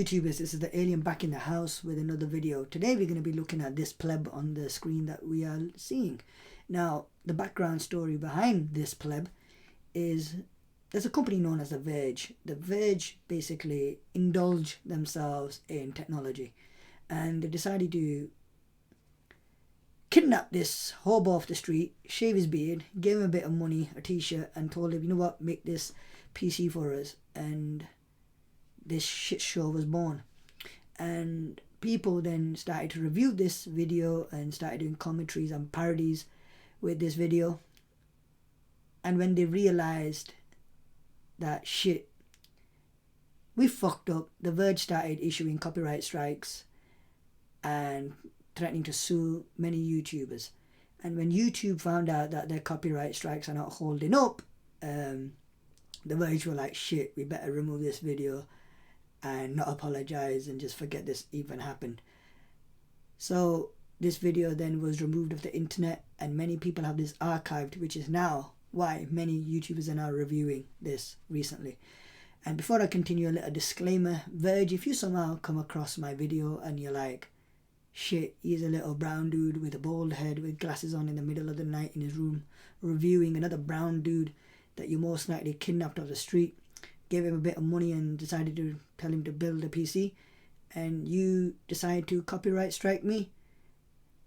YouTubers, this is the alien back in the house with another video. Today we're going to be looking at this pleb on the screen that we are seeing. Now, the background story behind this pleb is there's a company known as The Verge. The Verge basically indulge themselves in technology, and they decided to kidnap this hobo off the street, shave his beard, give him a bit of money, a t-shirt, and told him, you know what, make this PC for us. And this shit show was born. And people then started to review this video and started doing commentaries and parodies with this video. And when they realized that shit, we fucked up, The Verge started issuing copyright strikes and threatening to sue many YouTubers. And when YouTube found out that their copyright strikes are not holding up, The Verge were like, shit, we better remove this video and not apologize and just forget this even happened. So this video then was removed off the internet, and many people have this archived, which is now why many YouTubers are now reviewing this recently. And before I continue, a little disclaimer: Verge, if you somehow come across my video and you're like, shit, he's a little brown dude with a bald head with glasses on in the middle of the night in his room reviewing another brown dude that you most likely kidnapped off the street, gave him a bit of money and decided to tell him to build a PC, and you decide to copyright strike me,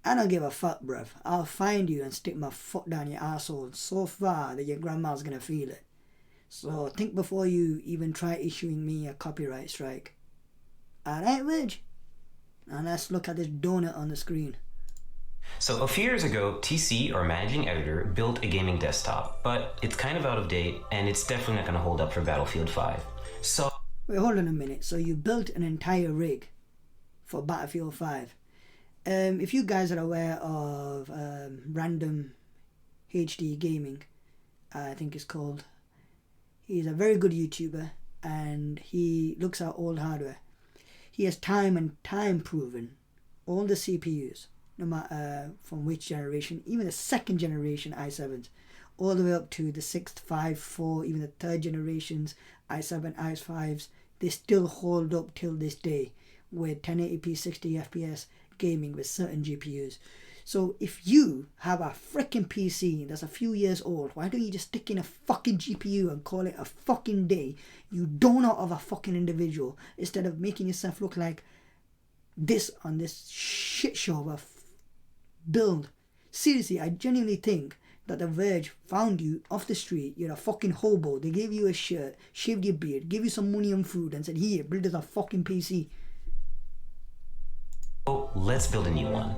I don't give a fuck, bruv. I'll find you and stick my foot down your asshole so far that your grandma's gonna feel it. So think before you even try issuing me a copyright strike. Alright, Verge? Now let's look at this donut on the screen. So a few years ago, TC, our managing editor, built a gaming desktop, but it's kind of out of date and it's definitely not going to hold up for Battlefield 5. So... Wait, hold on a minute. So you built an entire rig for Battlefield 5. If you guys are aware of Random HD Gaming, I think it's called, he's a very good YouTuber and he looks at old hardware. He has time and time proven all the CPUs, no matter from which generation, even the second generation i7s, all the way up to the 6th, 5, 4, even the third generations i7, i5s, they still hold up till this day with 1080p 60 FPS gaming with certain GPUs. So if you have a freaking PC that's a few years old, why don't you just stick in a fucking GPU and call it a fucking day, you donut of a fucking individual, instead of making yourself look like this on this shit show of a build. Seriously, I genuinely think that The Verge found you off the street, you're a fucking hobo, they gave you a shirt, shaved your beard, gave you some money and food and said, here, build us a fucking PC. Oh, let's build a new one.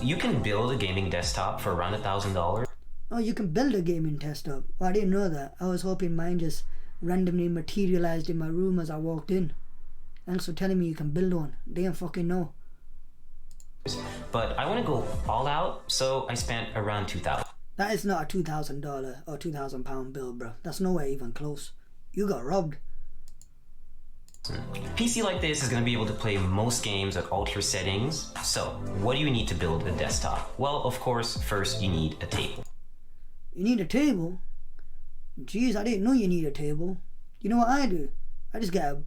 You can build a gaming desktop for around $1,000. Oh, you can build a gaming desktop? Oh, I didn't know that. I was hoping mine just randomly materialized in my room as I walked in. Thanks for telling me you can build one. They don't fucking know. But I want to go all out, so I spent around $2,000. That is not a $2,000 or £2,000 bill, bro. That's nowhere even close. You got robbed. A PC like this is going to be able to play most games at ultra settings. So, what do you need to build a desktop? Well, of course, first you need a table. You need a table? Jeez, I didn't know you need a table. You know what I do? I just get a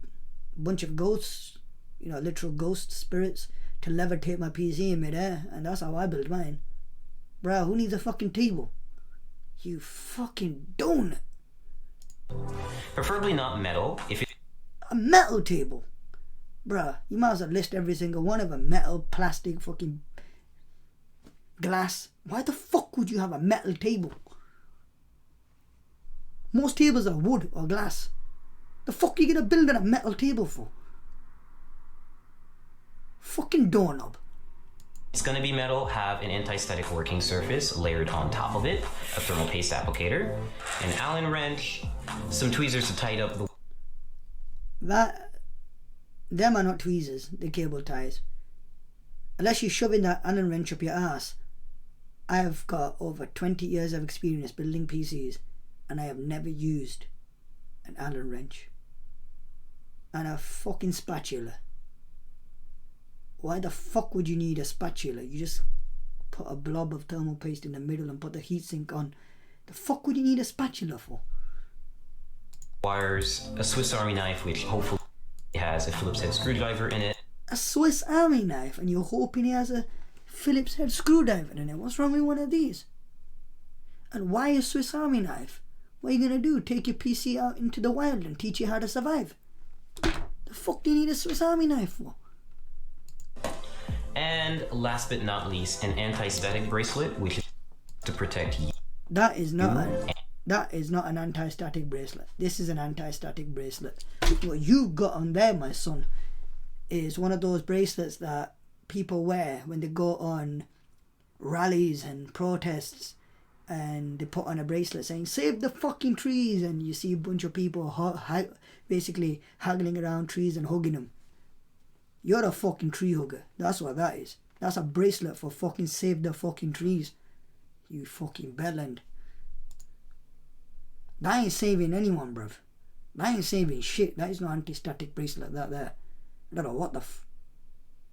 bunch of ghosts, you know, literal ghost spirits, to levitate my PC in midair, and that's how I build mine. Bro, who needs a fucking table? You fucking donut. Preferably not metal. If it A metal table? Bruh, you might as well list every single one of them. Metal, plastic, fucking glass. Why the fuck would you have a metal table? Most tables are wood or glass. The fuck are you gonna build a metal table for? Fucking doorknob. It's going to be metal, have an anti-static working surface layered on top of it, a thermal paste applicator, an Allen wrench, some tweezers to tighten up the... Them are not tweezers, they're cable ties. Unless you're shoving that Allen wrench up your ass. I have got over 20 years of experience building PCs, and I have never used an Allen wrench. And a fucking spatula. Why the fuck would you need a spatula? You just put a blob of thermal paste in the middle and put the heatsink on. The fuck would you need a spatula for? Wires, a Swiss Army knife, which hopefully... has a Phillips head screwdriver in it. A Swiss Army knife, and you're hoping he has a Phillips head screwdriver in it. What's wrong with one of these? And why a Swiss Army knife? What are you gonna do? Take your PC out into the wild and teach you how to survive? The fuck do you need a Swiss Army knife for? And last but not least, an anti-static bracelet, which is to protect you. That is not an anti-static bracelet. This is an anti-static bracelet. What you got on there, my son, is one of those bracelets that people wear when they go on rallies and protests, and they put on a bracelet saying "Save the fucking trees," and you see a bunch of people basically haggling around trees and hugging them. You're a fucking tree hugger. That's what that is. That's a bracelet for fucking save the fucking trees. You fucking bellend. That ain't saving anyone, bruv. That ain't saving shit. That is no anti-static bracelet, that there. I don't know what the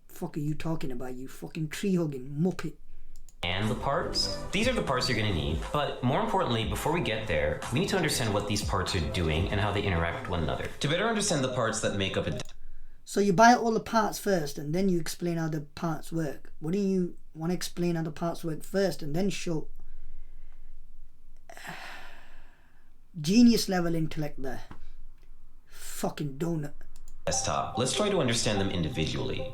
fuck are you talking about, you fucking tree-hugging muppet. And the parts. These are the parts you're going to need, but more importantly, before we get there, we need to understand what these parts are doing and how they interact with one another. To better understand the parts that make up a... So you buy all the parts first, and then you explain how the parts work. Wouldn't you want to explain how the parts work first, and then show... Genius level intellect there. Fucking donut. Desktop. Let's try to understand them individually.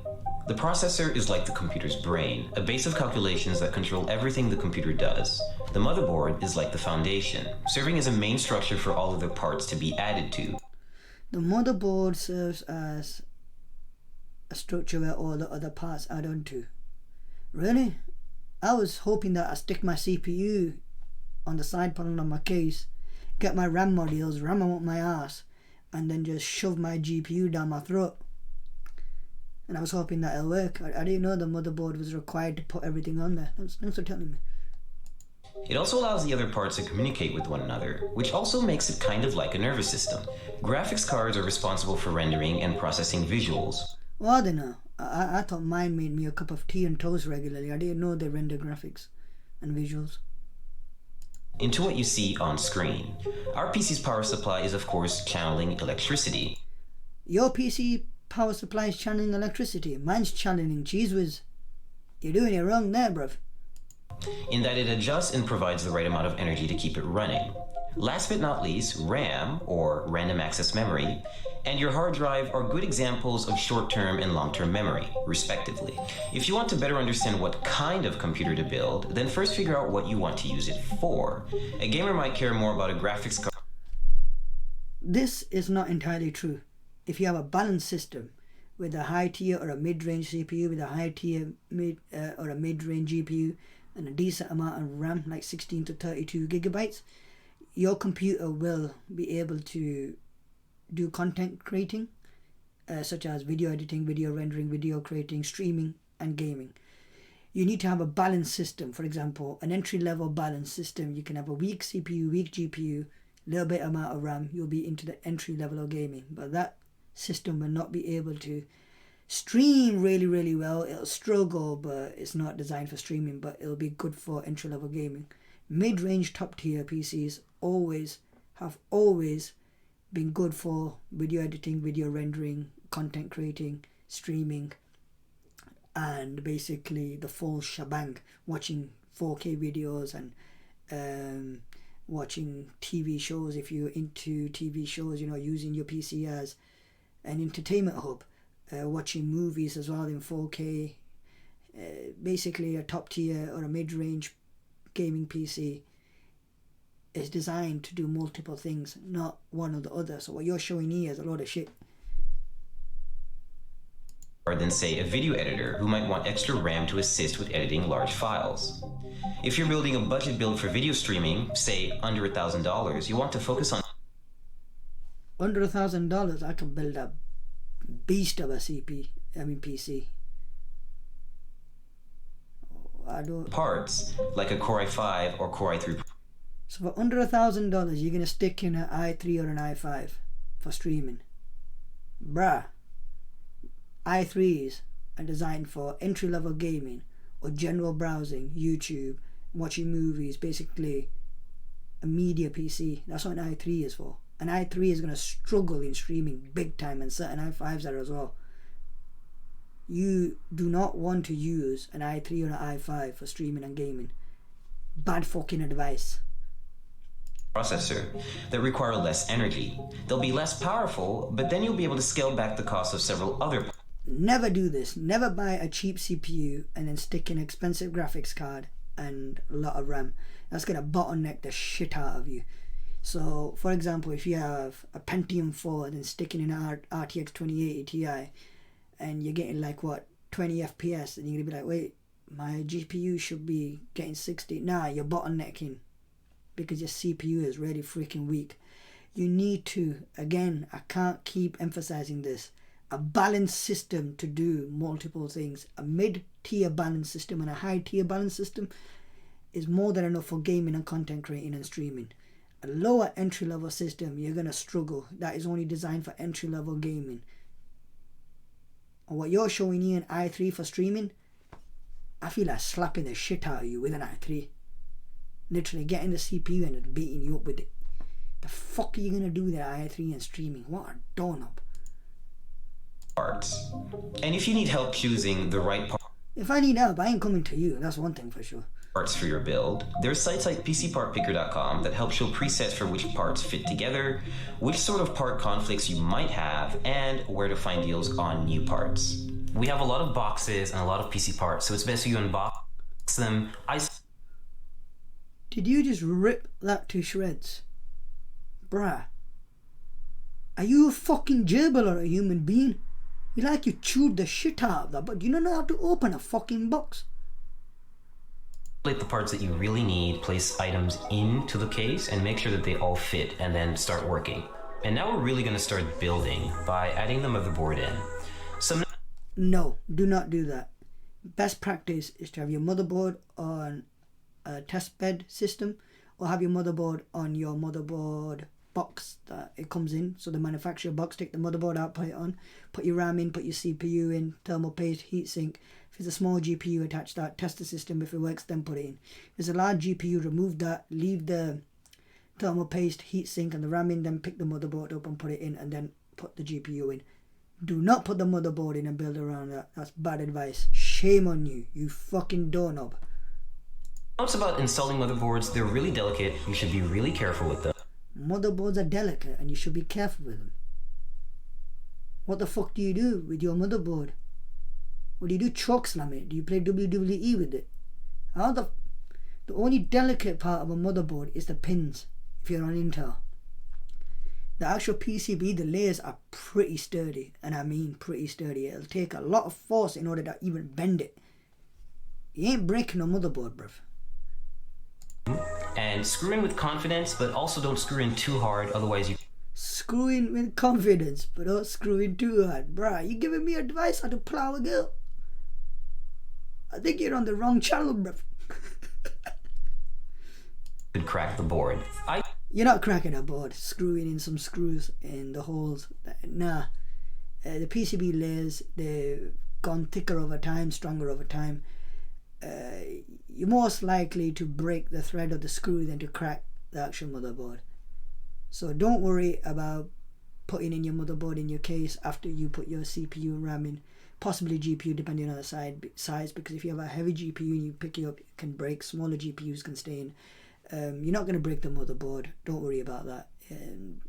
The processor is like the computer's brain, a base of calculations that control everything the computer does. The motherboard is like the foundation, serving as a main structure for all other parts to be added to. The motherboard serves as a structure where all the other parts add on to. Really? I was hoping that I'd stick my CPU on the side panel of my case, get my RAM modules, ram them up my ass, and then just shove my GPU down my throat. And I was hoping that it'll work. I didn't know the motherboard was required to put everything on there. Thanks for telling me. It also allows the other parts to communicate with one another, which also makes it kind of like a nervous system. Graphics cards are responsible for rendering and processing visuals. Well, I don't know. I thought mine made me a cup of tea and toast regularly. I didn't know they render graphics and visuals. Into what you see on screen. Our PC's power supply is of course channeling electricity. Your PC power supply is channeling electricity. Mine's channeling cheese whiz. You're doing it wrong there, bruv. In that it adjusts and provides the right amount of energy to keep it running. Last but not least, RAM, or random access memory, and your hard drive are good examples of short-term and long-term memory, respectively. If you want to better understand what kind of computer to build, then first figure out what you want to use it for. A gamer might care more about a graphics card. This is not entirely true. If you have a balanced system with a high tier or a mid-range CPU, with a high tier or a mid-range GPU, and a decent amount of RAM, like 16 to 32 gigabytes, your computer will be able to do content creating, such as video editing, video rendering, video creating, streaming, and gaming. You need to have a balanced system. For example, an entry-level balanced system, you can have a weak CPU, weak GPU, little bit amount of RAM, you'll be into the entry level of gaming. But that system will not be able to stream really, really well. It'll struggle, but it's not designed for streaming, but it'll be good for entry-level gaming. Mid-range top-tier PCs have always been good for video editing, video rendering, content creating, streaming, and basically the full shebang, watching 4K videos and watching TV shows. If you're into TV shows, using your PC as an entertainment hub, watching movies as well in 4K. Basically a top tier or a mid-range gaming PC is designed to do multiple things, not one or the other. So what you're showing here is a lot of shit. Or than say a video editor who might want extra RAM to assist with editing large files. If you're building a budget build for video streaming, say under $1,000, you want to focus on under $1,000 I can build a beast of a PC. I don't parts like a Core i5 or Core i3. So for under $1,000 you're gonna stick in an i3 or an i5 for streaming. Bruh, i3s are designed for entry-level gaming or general browsing, YouTube, watching movies, basically a media PC. That's what an i3 is for. An i3 is going to struggle in streaming big time, and certain i5s are as well. You do not want to use an i3 or an i5 for streaming and gaming. Bad fucking advice. Processor that require less energy. They'll be less powerful, but then you'll be able to scale back the cost of several other. Never do this. Never buy a cheap CPU and then stick an expensive graphics card and a lot of RAM. That's going to bottleneck the shit out of you. So, for example, if you have a Pentium 4 then sticking in an RTX 2080 Ti and you're getting like what, 20 FPS, and you're going to be like, wait, my GPU should be getting 60. Nah, you're bottlenecking because your CPU is really freaking weak. You need to, again, I can't keep emphasizing this, a balanced system to do multiple things. A mid-tier balanced system and a high-tier balanced system is more than enough for gaming and content creating and streaming. A lower entry-level system, you're going to struggle. That is only designed for entry-level gaming. And what you're showing you an i3 for streaming, I feel like slapping the shit out of you with an i3. Literally getting the CPU and beating you up with it. The fuck are you going to do with an i3 and streaming? What a doorknob. Parts. And if you need help choosing the right If I need help, I ain't coming to you. That's one thing for sure. Parts for your build, there's sites like PCPartPicker.com that help show presets for which parts fit together, which sort of part conflicts you might have, and where to find deals on new parts. We have a lot of boxes and a lot of PC parts, so it's best for you to unbox them. Did you just rip that to shreds? Bruh. Are you a fucking gerbil or a human being? You like you chewed the shit out of that, but you don't know how to open a fucking box. Isolate the parts that you really need, place items into the case, and make sure that they all fit, and then start working. And now we're really going to start building by adding the motherboard in. No, do not do that. Best practice is to have your motherboard on a test bed system, or have your motherboard on your motherboard box that it comes in. So the manufacturer box, take the motherboard out, put it on, put your RAM in, put your CPU in, thermal paste, heatsink. If it's a small GPU, attach that, test the system. If it works, then put it in. If it's a large GPU, remove that, leave the thermal paste, heatsink and the RAM in, then pick the motherboard up and put it in, and then put the GPU in. Do not put the motherboard in and build around that. That's bad advice. Shame on you, you fucking doorknob. Notes about installing motherboards, they're really delicate. You should be really careful with them. Motherboards are delicate and you should be careful with them. What the fuck do you do with your motherboard? What do you do? Choke slam it? Do you play WWE with it? How the only delicate part of a motherboard is the pins if you're on Intel. The actual PCB, the layers are pretty sturdy, and I mean pretty sturdy. It'll take a lot of force in order to even bend it. You ain't breaking a motherboard, bruv. And screw in with confidence, but also don't screw in too hard, otherwise you... Screw in with confidence, but don't screw in too hard. Bruh, you giving me advice how to plow a girl? I think you're on the wrong channel, bruv. could crack the board. You're not cracking a board, screwing in some screws in the holes. Nah. The PCB layers, they've gone thicker over time, stronger over time. You're most likely to break the thread of the screw than to crack the actual motherboard. So don't worry about putting in your motherboard in your case after you put your CPU and RAM in, possibly GPU depending on the size, because if you have a heavy GPU and you pick it up, it can break. Smaller GPUs can stay in. You're not going to break the motherboard, don't worry about that.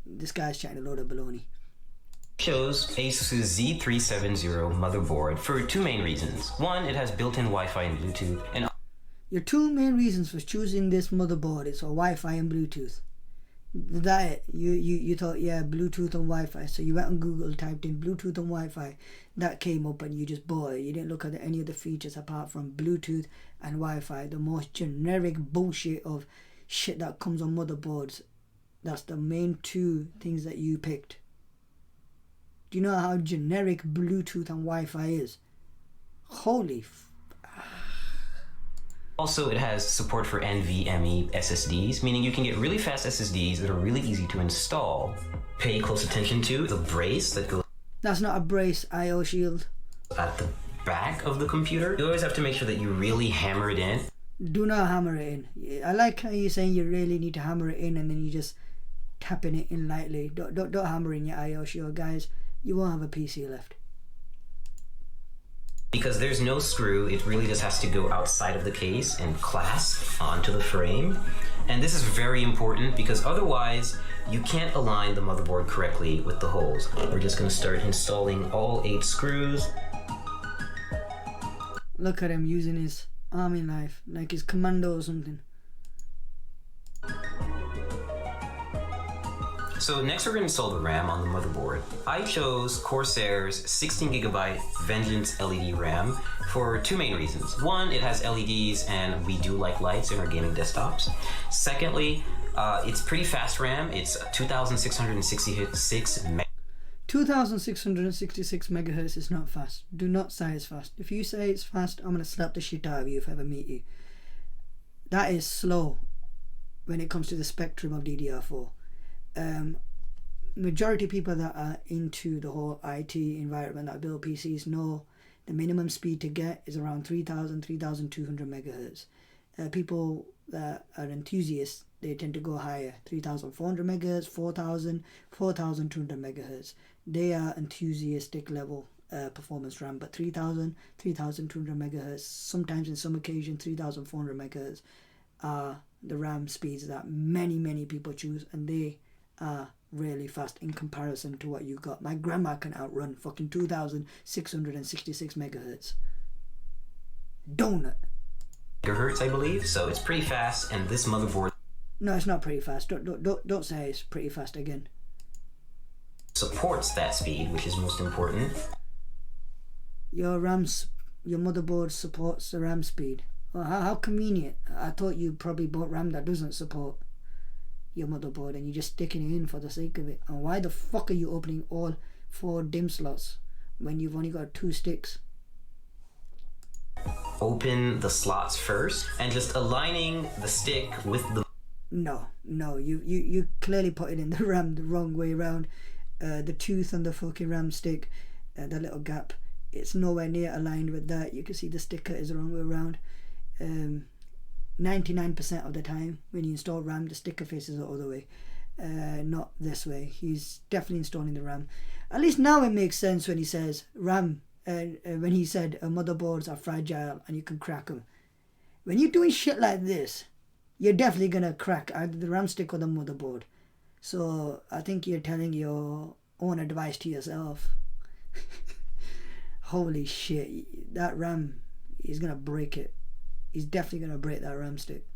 This guy's chatting a load of baloney. Chose Asus's Z370 motherboard for two main reasons. One, it has built-in Wi-Fi and Bluetooth, and your two main reasons for choosing this motherboard is for Wi-Fi and Bluetooth. That you thought, yeah, Bluetooth and Wi-Fi, so you went on Google, typed in Bluetooth and Wi-Fi, that came up and you just bought it. You didn't look at any of the features apart from Bluetooth and Wi-Fi, the most generic bullshit of shit that comes on motherboards. That's the main two things that you picked. Do you know how generic Bluetooth and Wi-Fi is? Holy Also, it has support for NVMe SSDs, meaning you can get really fast SSDs that are really easy to install. Pay close attention to the brace that goes... That's not a brace, IO shield. ...at the back of the computer. You always have to make sure that you really hammer it in. Do not hammer it in. I like how you're saying you really need to hammer it in and then you just tapping it in lightly. Don't hammer in your IO guys. You won't have a PC left. Because there's no screw, it really just has to go outside of the case and clasp onto the frame. And this is very important because otherwise you can't align the motherboard correctly with the holes. We're just going to start installing all 8 screws. Look at him using his army knife like his commando or something. So next we're going to install the RAM on the motherboard. I chose Corsair's 16GB Vengeance LED RAM for 2 main reasons. One, it has LEDs and we do like lights in our gaming desktops. Secondly, it's pretty fast RAM. It's 2666 2666 megahertz is not fast. Do not say it's fast. If you say it's fast, I'm going to slap the shit out of you if I ever meet you. That is slow when it comes to the spectrum of DDR4. Majority of people that are into the whole IT environment that build PCs know the minimum speed to get is around 3200 megahertz. People that are enthusiasts, they tend to go higher, 3400 megahertz, 4200 megahertz. They are enthusiastic level performance RAM, but 3200 megahertz, sometimes in some occasion 3400 megahertz are the RAM speeds that many people choose, and they are really fast in comparison to what you got. My grandma can outrun fucking 2666 megahertz. Donut. Megahertz, I believe, so it's pretty fast, and this motherboard... No, it's not pretty fast. Don't say it's pretty fast again. ...supports that speed, which is most important. Your motherboard supports the RAM speed. Well, how convenient. I thought you probably bought RAM that doesn't support your motherboard and you're just sticking it in for the sake of it. And why the fuck are you opening all 4 DIMM slots when you've only got 2 sticks? Open the slots first and just aligning the stick with the... No, you clearly put it in the RAM the wrong way around. The tooth on the fucking RAM stick, the little gap, it's nowhere near aligned with that. You can see the sticker is the wrong way around. 99% of the time when you install RAM, the sticker faces the other way, not this way. He's definitely installing the RAM. At least now it makes sense when he says RAM, when he said motherboards are fragile and you can crack them. When you're doing shit like this, you're definitely gonna crack either the RAM stick or the motherboard. So I think you're telling your own advice to yourself. Holy shit, that RAM, he's gonna break it. He's definitely gonna break that RAM stick.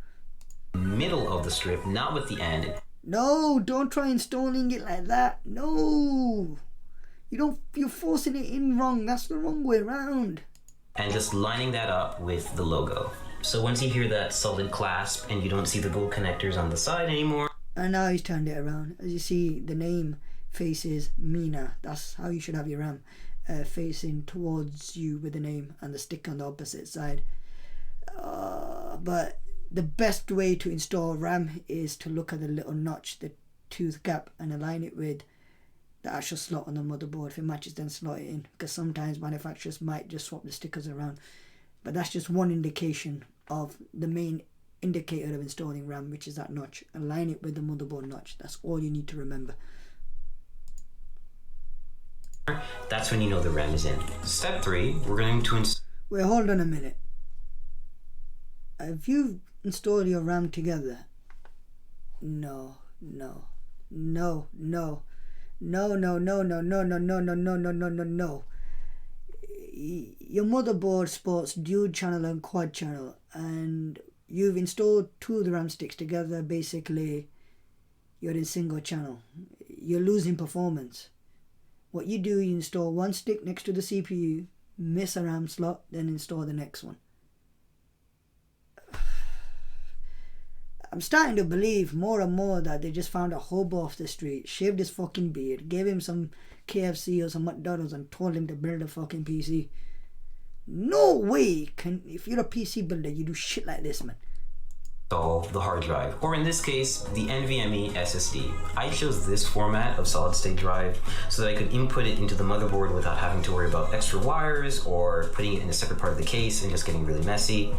Middle of the strip, not with the end. No, don't try installing it like that. No, you're forcing it in wrong. That's the wrong way around. And just lining that up with the logo. So once you hear that solid clasp and you don't see the gold connectors on the side anymore. And now he's turned it around. As you see, the name faces Mina. That's how you should have your RAM, facing towards you with the name and the stick on the opposite side. But the best way to install RAM is to look at the little notch, the tooth gap, and align it with the actual slot on the motherboard. If it matches, then slot it in, because sometimes manufacturers might just swap the stickers around. But that's just one indication of the main indicator of installing RAM, which is that notch. Align it with the motherboard notch. That's all you need to remember. That's when you know the RAM is in. Step 3, we're going to Wait, hold on a minute. Have you installed your RAM together? No. Your motherboard supports dual channel and quad channel, and you've installed 2 of the RAM sticks together. Basically, you're in single channel. You're losing performance. What you do, you install 1 stick next to the CPU, miss a RAM slot, then install the next one. I'm starting to believe more and more that they just found a hobo off the street, shaved his fucking beard, gave him some KFC or some McDonald's and told him to build a fucking PC. No way if you're a PC builder, you do shit like this, man. install the hard drive, or in this case, the NVMe SSD. I chose this format of solid state drive so that I could input it into the motherboard without having to worry about extra wires or putting it in a separate part of the case and just getting really messy.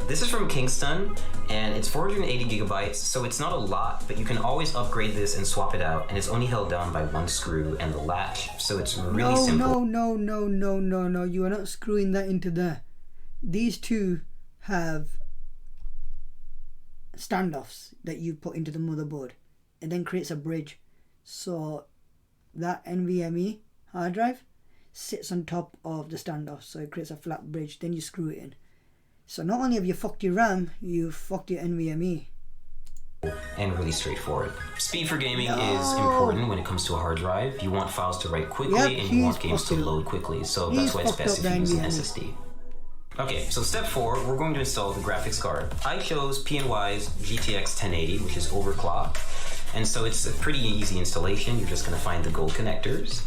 This is from Kingston, and it's 480 gigabytes, so it's not a lot, but you can always upgrade this and swap it out, and it's only held down by one screw and the latch, so it's really simple. No, you are not screwing that into there. These two have standoffs that you put into the motherboard. It then creates a bridge, so that NVMe hard drive sits on top of the standoff, so it creates a flat bridge. Then you screw it in. So not only have you fucked your RAM, you fucked your NVMe. And really straightforward. Speed for gaming is important when it comes to a hard drive. You want files to write quickly, and you want games to load quickly, so that's why it's best if you use an SSD. Okay, so step 4, we're going to install the graphics card. I chose PNY's GTX 1080, which is overclocked, and so it's a pretty easy installation. You're just going to find the gold connectors,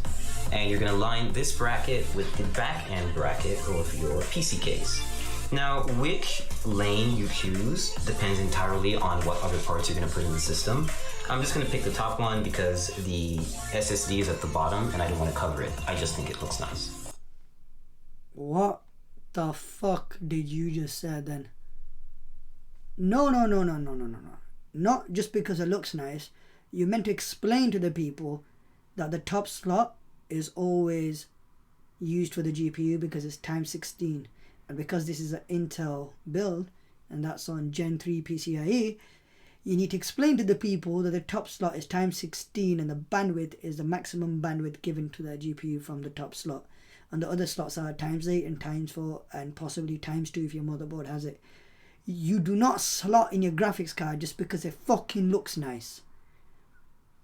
and you're going to line this bracket with the back end bracket of your PC case. Now, which lane you choose depends entirely on what other parts you're going to put in the system. I'm just going to pick the top one because the SSD is at the bottom, and I don't want to cover it. I just think it looks nice. What the fuck did you just say then? No. Not just because it looks nice. You meant to explain to the people that the top slot is always used for the GPU because it's times 16. And because this is an Intel build, and that's on Gen 3 PCIe, you need to explain to the people that the top slot is times 16 and the bandwidth is the maximum bandwidth given to the GPU from the top slot. And the other slots are times 8 and times 4 and possibly times 2 if your motherboard has it. You do not slot in your graphics card just because it fucking looks nice.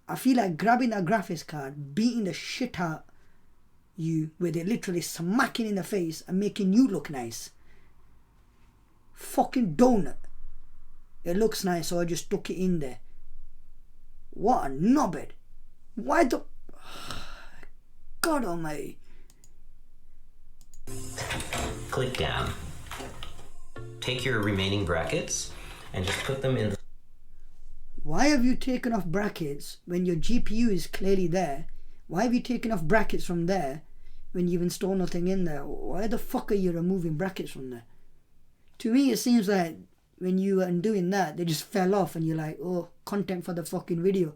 I feel like grabbing that graphics card, beating the shit out you with it, literally smacking in the face and making you look nice. Fucking donut. It looks nice, so I just stuck it in there. What a knobhead. Why the... God almighty. Click down. Take your remaining brackets and just put them in the... Why have you taken off brackets when your GPU is clearly there? Why have you taken off brackets from there when you've installed nothing in there? Why the fuck are you removing brackets from there? To me, it seems like when you were doing that, they just fell off and you're like, oh, content for the fucking video.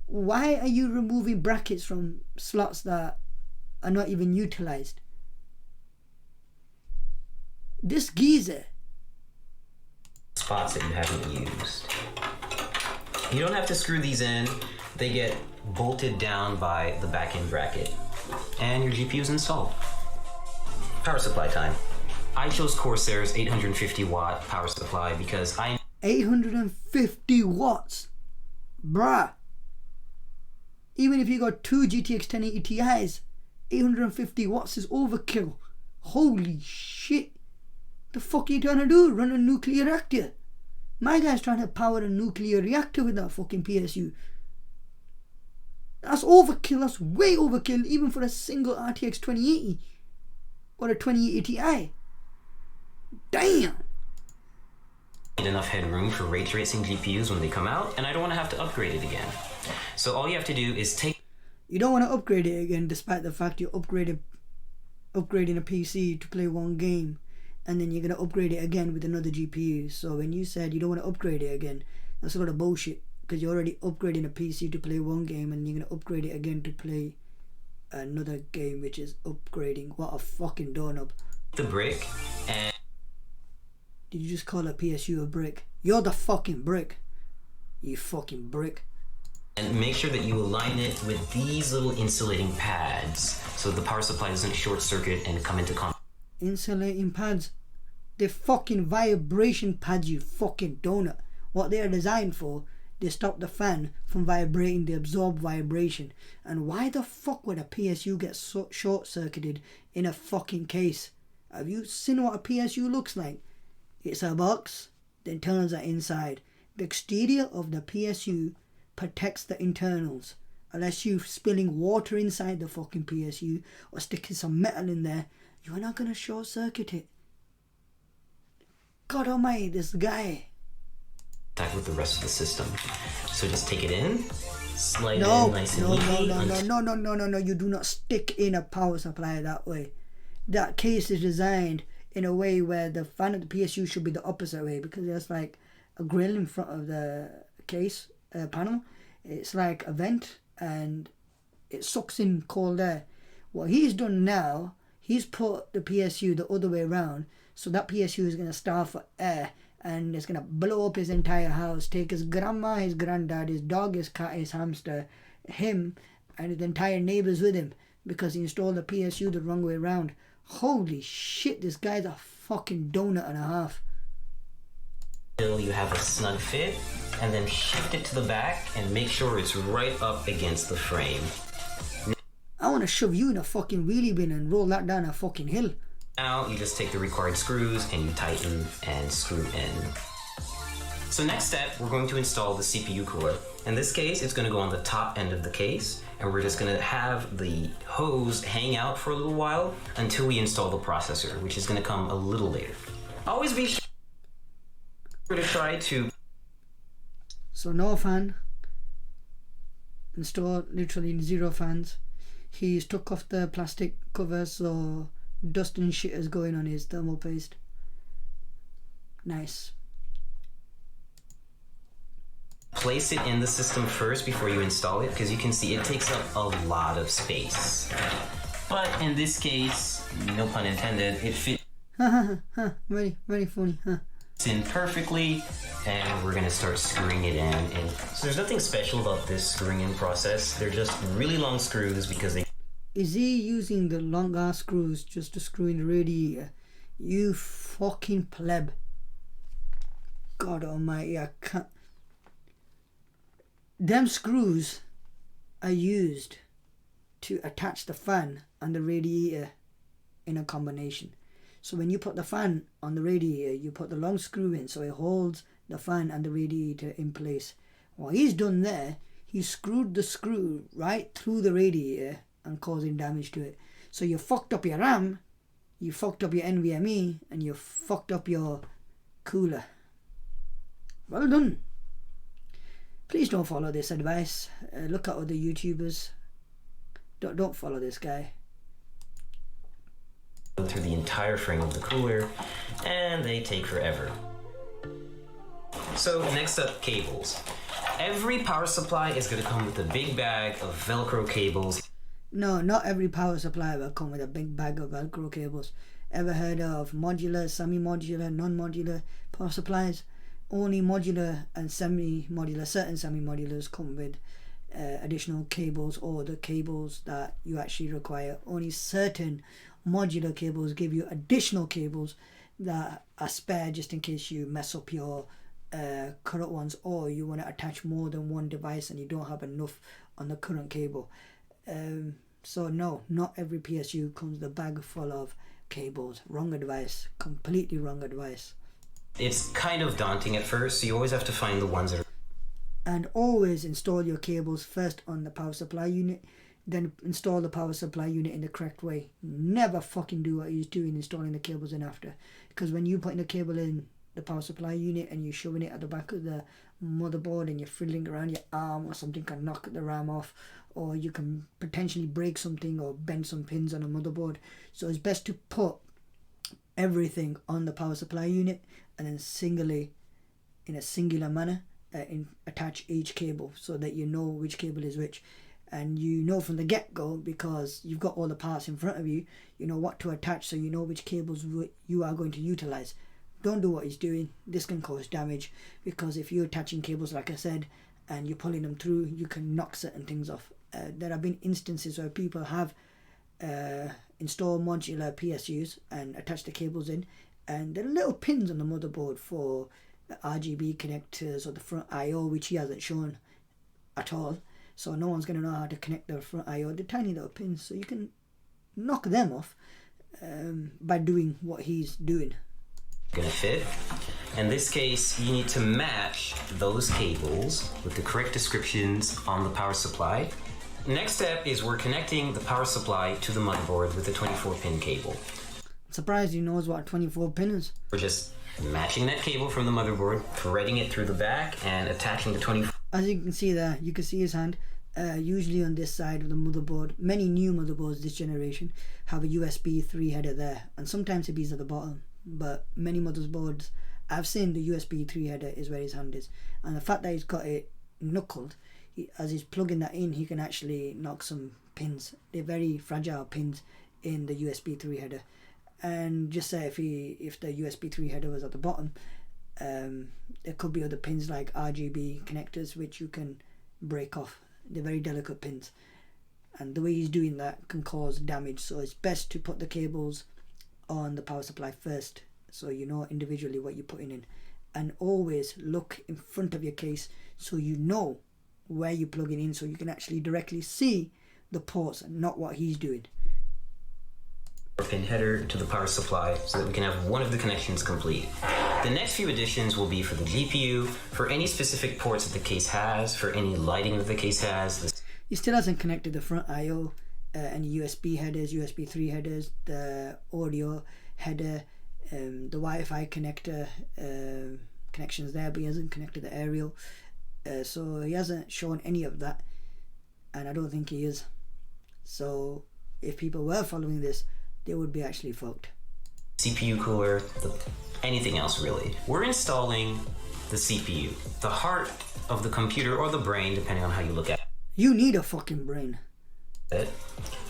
Why are you removing brackets from slots that are not even utilized? This geezer. Spots that you haven't used. You don't have to screw these in. They get bolted down by the back end bracket. And your GPU is installed. Power supply time. I chose Corsair's 850 watt power supply because 850 watts? Bruh. Even if you got two GTX 1080 Ti's, 850 watts is overkill. Holy shit. The fuck are you trying to do? Run a nuclear reactor? My guy's trying to power a nuclear reactor with that fucking PSU. That's overkill. That's way overkill, even for a single RTX 2080 or a 2080 Ti. Damn. Need enough headroom for ray tracing GPUs when they come out, and I don't want to have to upgrade it again. So all you have to do is take... You don't want to upgrade it again, despite the fact you're upgrading a PC to play one game, and then you're going to upgrade it again with another GPU. So when you said you don't want to upgrade it again, that's a lot of bullshit, because you're already upgrading a PC to play one game and you're going to upgrade it again to play another game, which is upgrading. What a fucking doorknob. The brick and... Did you just call a PSU a brick? You're the fucking brick. You fucking brick. And make sure that you align it with these little insulating pads so the power supply doesn't short circuit and come into contact. Insulating pads? They're fucking vibration pads, you fucking donut. What they are designed for, they stop the fan from vibrating, they absorb vibration. And why the fuck would a PSU get so short circuited in a fucking case? Have you seen what a PSU looks like? It's a box, the internals are inside. The exterior of the PSU protects the internals. Unless you're spilling water inside the fucking PSU or sticking some metal in there, you are not going to short circuit it. God almighty, this guy. contact with the rest of the system. So just take it in, slide it No, in nice and no, easy. no, you do not stick in a power supply that way. That case is designed in a way where the fan of the PSU should be the opposite way, because there's like a grill in front of the case panel. It's like a vent and it sucks in cold air. What he's done now, he's put the PSU the other way around, so that PSU is going to starve for air and it's going to blow up his entire house, take his grandma, his granddad, his dog, his cat, his hamster, him and his entire neighbours with him, because he installed the PSU the wrong way around. Holy shit, this guy's a fucking donut and a half. Until you have a snug fit, and then shift it to the back and make sure it's right up against the frame. I want to shove you in a fucking wheelie bin and roll that down a fucking hill. Now you just take the required screws and you tighten and screw in. So next step, we're going to install the CPU cooler. In this case, it's going to go on the top end of the case, and we're just going to have the hose hang out for a little while until we install the processor, which is going to come a little later. Always be sure to try to... So no fan. Install literally 0 fans. He's took off the plastic cover, so dust and shit is going on his thermal paste. Nice. Place it in the system first before you install it, because you can see it takes up a lot of space. But in this case, no pun intended, it fits Very funny, huh? in perfectly, and we're gonna start screwing it in. And so there's nothing special about this screwing in process. They're just really long screws because they... Is he using the long ass screws just to screw in the radiator? You fucking pleb. God almighty, I can't... Them screws are used to attach the fan and the radiator in a combination. So when you put the fan on the radiator, you put the long screw in so it holds the fan and the radiator in place. What he's done there, he screwed the screw right through the radiator and causing damage to it. So you fucked up your RAM, you fucked up your NVMe, and you fucked up your cooler. Well done. Please don't follow this advice. Look at other YouTubers. Don't follow this guy. Through the entire frame of the cooler, and they take forever. So next up, cables. Every power supply is going to come with a big bag of Velcro cables. No, not every power supply will come with a big bag of Velcro cables. Ever heard of modular, semi-modular, non-modular power supplies? Only modular and semi-modular, certain semi-modulars come with additional cables, or the cables that you actually require. Only certain modular cables give you additional cables that are spare just in case you mess up your current ones, or you want to attach more than one device and you don't have enough on the current cable. So no, not every PSU comes with a bag full of cables. Wrong advice. Completely wrong advice. It's kind of daunting at first, so you always have to find the ones that are... And always install your cables first on the power supply unit, then install the power supply unit in the correct way. Never fucking do what he's doing, installing the cables in after. Because when you putting the cable in the power supply unit and you're shoving it at the back of the motherboard and you're fiddling around, your arm or something can knock the RAM off, or you can potentially break something or bend some pins on a motherboard. So it's best to put everything on the power supply unit and then singly, in a singular manner, attach each cable so that you know which cable is which. And you know from the get-go, because you've got all the parts in front of you, you know what to attach, so you know which cables you are going to utilize. Don't do what he's doing. This can cause damage, because if you're attaching cables, like I said, and you're pulling them through, you can knock certain things off. There have been instances where people have installed modular PSUs and attached the cables in, and there are little pins on the motherboard for the RGB connectors or the front I/O, which he hasn't shown at all. So no one's going to know how to connect the front I/O. They're tiny little pins, so you can knock them off by doing what he's doing. Gonna fit. In this case, you need to match those cables with the correct descriptions on the power supply. Next step is we're connecting the power supply to the motherboard with a 24-pin cable. Surprised he knows what 24 pin is. We're just matching that cable from the motherboard, threading it through the back, and attaching the 24. As you can see there, you can see his hand. Usually on this side of the motherboard, many new motherboards this generation have a USB 3 header there, and sometimes it is at the bottom, but many motherboards I've seen the USB 3 header is where his hand is, and the fact that he's got it knuckled, as he's plugging that in, he can actually knock some pins. They're very fragile pins in the USB 3 header, and just say if the USB 3 header was at the bottom, there could be other pins like RGB connectors which you can break off. They're very delicate pins, and the way he's doing that can cause damage, so it's best to put the cables on the power supply first, so you know individually what you're putting in, and always look in front of your case so you know where you're plugging in, so you can actually directly see the ports and not what he's doing. Pin header to the power supply so that we can have one of the connections complete. The next few additions will be for the GPU, for any specific ports that the case has, for any lighting that the case has. He still hasn't connected the front I/O, any USB headers, USB 3 headers, the audio header, the Wi-Fi connector connections there, but he hasn't connected the aerial, so he hasn't shown any of that, and I don't think he is. So if people were following this, they would be actually fucked. CPU cooler, anything else really. We're installing the CPU, the heart of the computer, or the brain, depending on how you look at it. You need a fucking brain.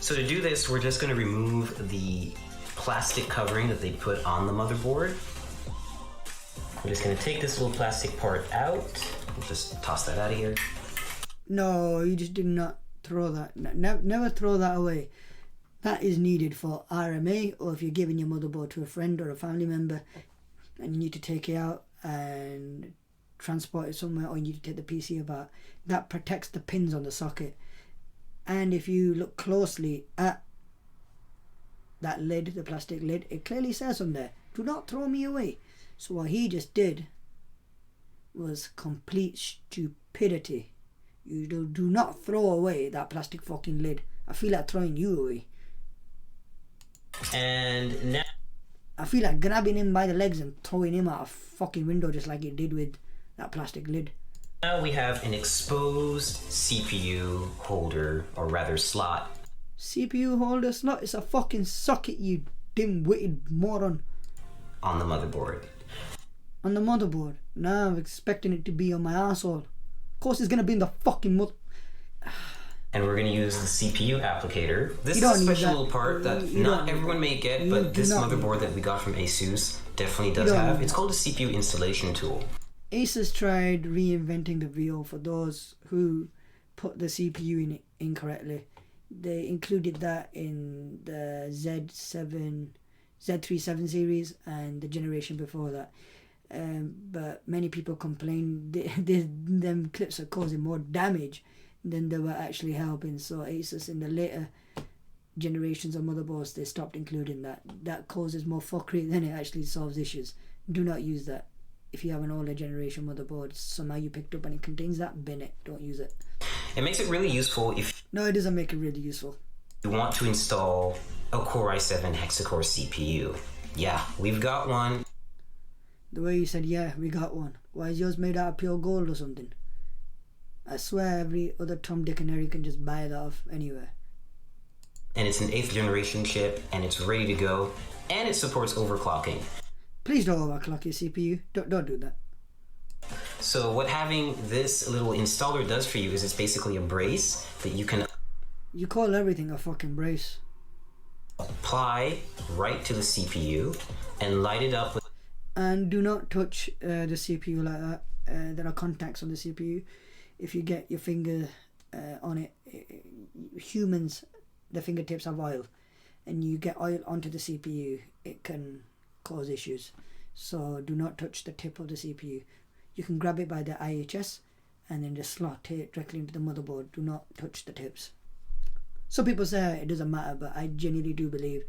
So to do this, we're just going to remove the plastic covering that they put on the motherboard. We're just going to take this little plastic part out. We'll just toss that out of here. No, you just did not throw that. Never throw that away. That is needed for RMA, or if you're giving your motherboard to a friend or a family member and you need to take it out and transport it somewhere, or you need to take the PC apart. That protects the pins on the socket. And if you look closely at that lid, the plastic lid, it clearly says on there, do not throw me away. So what he just did was complete stupidity. You do not throw away that plastic fucking lid. I feel like throwing you away. And now I feel like grabbing him by the legs and throwing him out a fucking window, just like it did with that plastic lid. Now we have an exposed CPU holder, or rather slot. CPU holder slot? It's a fucking socket, you dim-witted moron. On the motherboard. On the motherboard? Now I'm expecting it to be on my asshole. Of course it's gonna be in the fucking mother... And we're going to use the CPU applicator. This is a special little part that not everyone may get, but this motherboard that we got from ASUS definitely does have. It's called a CPU installation tool. ASUS tried reinventing the wheel for those who put the CPU in incorrectly. They included that in the Z37 series and the generation before that. But many people complained them clips are causing more damage than they were actually helping. So ASUS in the later generations of motherboards, they stopped including that. That causes more fuckery than it actually solves issues. Do not use that. If you have an older generation motherboard, somehow you picked up and it contains that, bin it. Don't use it. It makes it really useful if... No, it doesn't make it really useful. You want to install a Core i7 hexa-core CPU. Yeah, we've got one. The way you said, yeah, we got one. Why is yours made out of pure gold or something? I swear every other Tom, Dick and Harry can just buy that off anywhere. And it's an 8th generation chip, and it's ready to go, and it supports overclocking. Please don't overclock your CPU. Don't do that. So what having this little installer does for you is it's basically a brace that you can... You call everything a fucking brace. Apply right to the CPU and light it up with... And do not touch the CPU like that. There are contacts on the CPU. If you get your finger on it, humans, the fingertips have oil, and you get oil onto the CPU, it can cause issues. So do not touch the tip of the CPU. You can grab it by the IHS and then just slot it directly into the motherboard. Do not touch the tips. Some people say it doesn't matter, but I genuinely do believe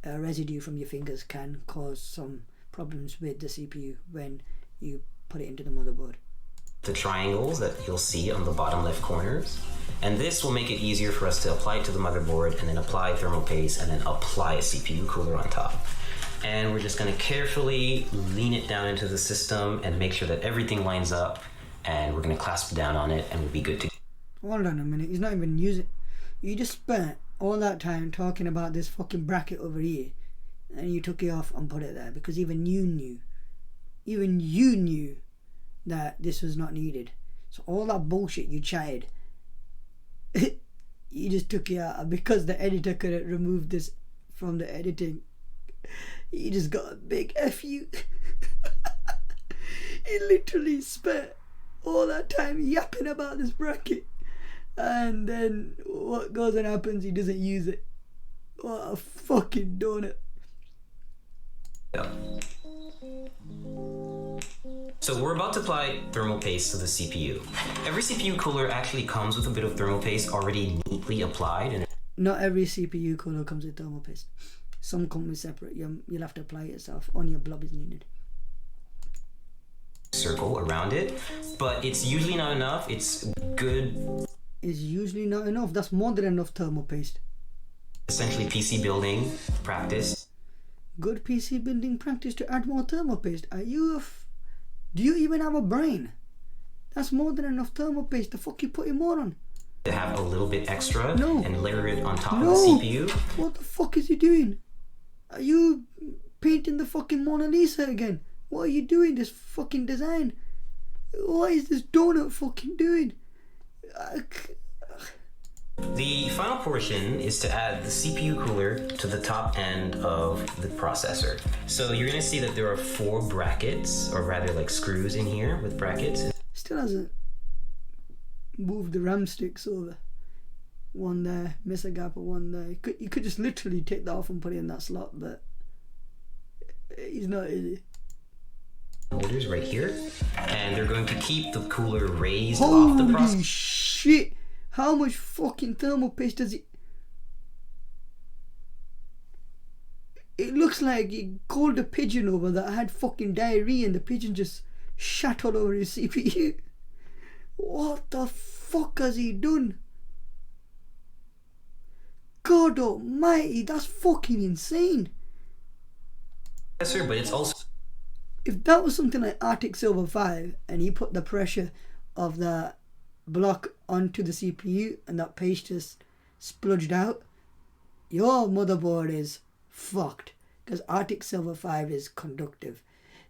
residue from your fingers can cause some problems with the CPU when you put it into the motherboard. The triangles that you'll see on the bottom left corners, and this will make it easier for us to apply it to the motherboard and then apply thermal paste and then apply a CPU cooler on top. and we're just going to carefully lean it down into the system and make sure that everything lines up, and we're going to clasp down on it and we'll be good to go. Hold on a minute, he's not even using. You just spent all that time talking about this fucking bracket over here, and you took it off and put it there because even you knew that this was not needed. So all that bullshit you chatted, you just took it out, and because the editor couldn't remove this from the editing, you just got a big F you. He literally spent all that time yapping about this bracket, and then what goes and happens, he doesn't use it. What a fucking donut. Yeah. So we're about to apply thermal paste to the CPU. Every CPU cooler actually comes with a bit of thermal paste already neatly applied. And not every CPU cooler comes with thermal paste. Some come with separate. You'll have to apply it yourself. Only your blob is needed. Circle around it, but it's usually not enough. It's good. It's usually not enough. That's more than enough thermal paste. Essentially PC building practice. Good PC building practice to add more thermal paste. Do you even have a brain? That's more than enough thermal paste. The fuck you putting more on? To have a little bit extra and layer it on top of the CPU. What the fuck is he doing? Are you painting the fucking Mona Lisa again? What are you doing? This fucking design? What is this donut fucking doing? The final portion is to add the CPU cooler to the top end of the processor. So you're going to see that there are 4 brackets, or rather like screws in here with brackets. Still hasn't moved the RAM sticks over. One there, miss a gap, or one there. You could just literally take that off and put it in that slot, but he's not, is he? Holders right here, and they're going to keep the cooler raised off the processor. Holy shit! How much fucking thermal paste does it? It looks like he called a pigeon over that had fucking diarrhea and the pigeon just shat all over his CPU. What the fuck has he done? God almighty, that's fucking insane. But it's also... If that was something like Arctic Silver 5 and he put the pressure of the block onto the CPU and that paste just spludged out, your motherboard is fucked, because Arctic Silver 5 is conductive.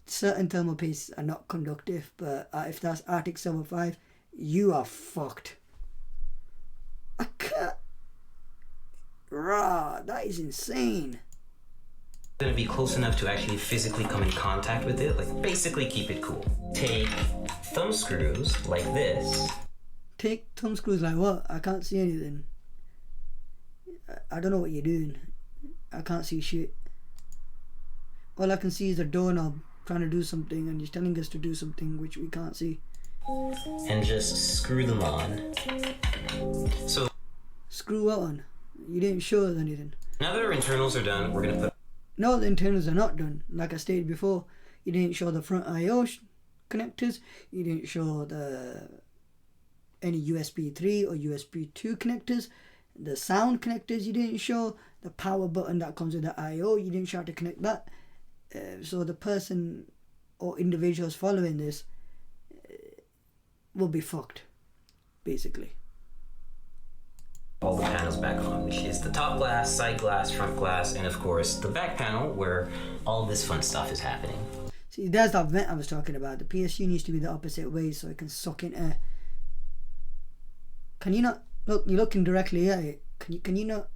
Certain thermal pastes are not conductive, but if that's Arctic Silver 5, you are fucked. I can't. Rah, that is insane. Going to be close enough to actually physically come in contact with it, like basically keep it cool. Take thumb screws like this. Take thumb screws like what? I can't see anything. I don't know what you're doing. I can't see shit. All I can see is a doorknob trying to do something, and he's telling us to do something which we can't see. And just screw them on. So screw what on? You didn't show us anything. Now that our internals are done, we're going to put... No, the internals are not done. Like I stated before, you didn't show the front I/O connectors. You didn't show any USB 3 or USB 2 connectors. The sound connectors you didn't show. The power button that comes with the I/O, you didn't show how to connect that. So the person or individuals following this will be fucked, basically. All the panels back on, which is the top glass, side glass, front glass, and of course the back panel where all this fun stuff is happening. See, there's that vent I was talking about. The PSU needs to be the opposite way so it can suck in air. Can you not look? You're looking directly at it. Can you not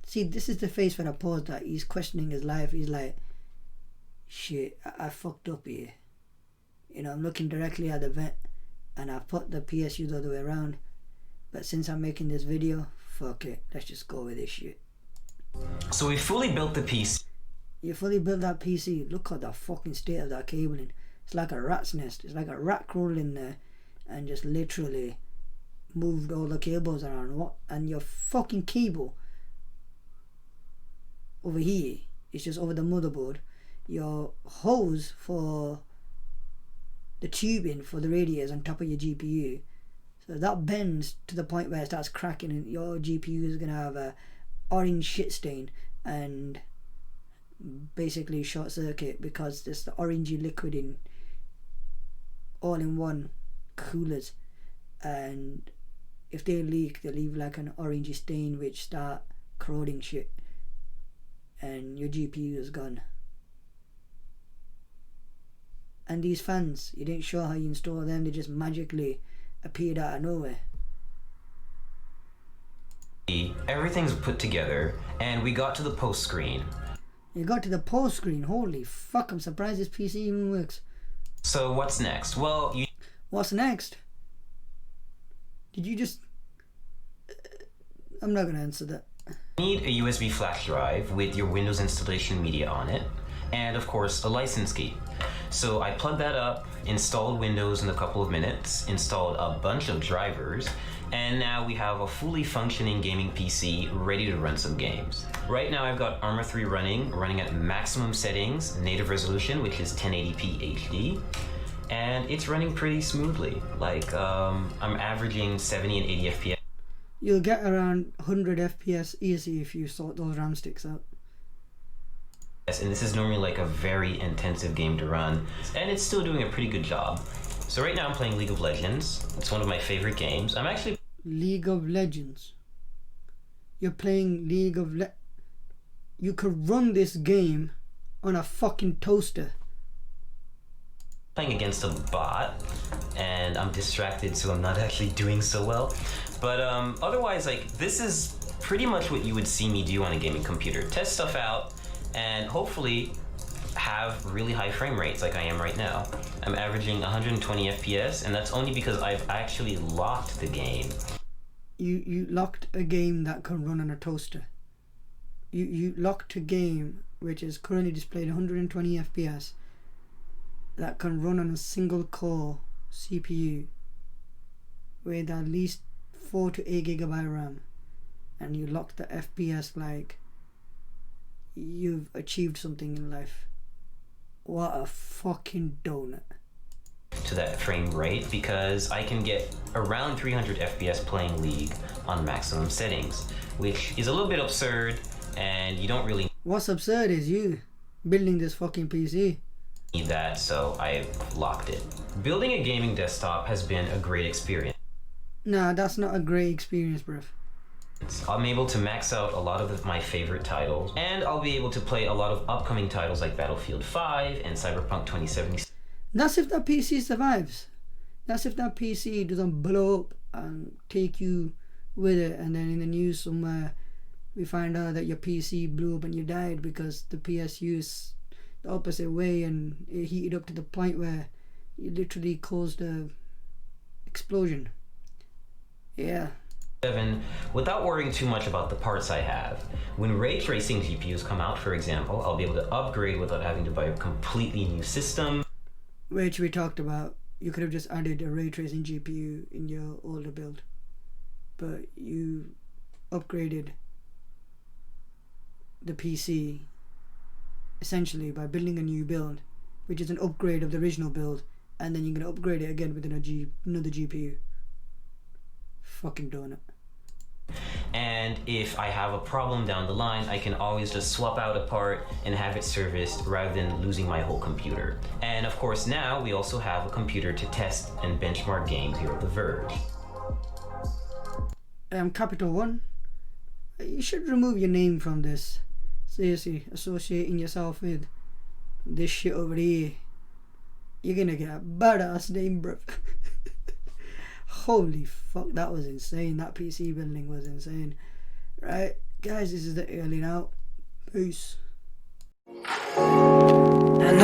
see? This is the face when I paused that. He's questioning his life. He's like, shit, I fucked up here. You know, I'm looking directly at the vent, and I put the PSU the other way around. But since I'm making this video, fuck it, let's just go with this shit. So we fully built the PC. You fully built that PC. Look at the fucking state of that cabling. It's like a rat's nest. It's like a rat crawled in there and just literally moved all the cables around. What? And your fucking cable over here is just over the motherboard. Your hose for the tubing for the radiators on top of your GPU. So that bends to the point where it starts cracking and your GPU is going to have a orange shit stain, and basically short circuit because there's the orangey liquid in all in one coolers, and if they leak, they leave like an orangey stain which start corroding shit, and your GPU is gone. And these fans, you didn't show how you install them, they just magically appeared out of nowhere. Everything's put together, and we got to the post screen. You got to the post screen, holy fuck, I'm surprised this PC even works. So what's next? Well, What's next? Did you just... I'm not gonna answer that. You need a USB flash drive with your Windows installation media on it, and of course a license key. So I plugged that up, installed Windows in a couple of minutes, installed a bunch of drivers, and now we have a fully functioning gaming PC ready to run some games. Right now I've got Arma 3 running at maximum settings, native resolution, which is 1080p HD, and it's running pretty smoothly. Like, I'm averaging 70 and 80 FPS. You'll get around 100 FPS easy if you sort those RAM sticks out. And this is normally like a very intensive game to run, and it's still doing a pretty good job. So right now I'm playing League of Legends. It's one of my favorite games. I'm actually... League of Legends. You're playing League of You could run this game on a fucking toaster. Playing against a bot, and I'm distracted, so I'm not actually doing so well. But otherwise, like, this is pretty much what you would see me do on a gaming computer. Test stuff out, and hopefully have really high frame rates like I am right now. I'm averaging 120 FPS, and that's only because I've actually locked the game. You locked a game that can run on a toaster. You locked a game which is currently displayed 120 FPS that can run on a single core CPU with at least 4 to 8 gigabyte RAM, and you locked the FPS like you've achieved something in life. What a fucking donut. To that frame rate, because I can get around 300 FPS playing League on maximum settings, which is a little bit absurd, and you don't really What's absurd is you building this fucking PC. need that, so I've locked it. Building a gaming desktop has been a great experience. Nah, that's not a great experience, bruv. I'm able to max out a lot of my favorite titles, and I'll be able to play a lot of upcoming titles like Battlefield 5 and Cyberpunk 2077. That's if that PC survives. That's if that PC doesn't blow up and take you with it, and then in the news somewhere we find out that your PC blew up and you died because the PSU is the opposite way and it heated up to the point where you literally caused a explosion. Yeah. Without worrying too much about the parts I have. When ray tracing GPUs come out, for example, I'll be able to upgrade without having to buy a completely new system. Which we talked about. You could have just added a ray tracing GPU in your older build, but you upgraded the PC essentially by building a new build, which is an upgrade of the original build, and then you're going to upgrade it again with another GPU. Fucking donut. And if I have a problem down the line, I can always just swap out a part and have it serviced rather than losing my whole computer. And of course now we also have a computer to test and benchmark games here at The Verge. Capital One, you should remove your name from this. Seriously, associating yourself with this shit over here, you're gonna get a badass name, bruv. Holy fuck, that was insane. That PC building was insane. Right, guys, this is the early now. Peace. And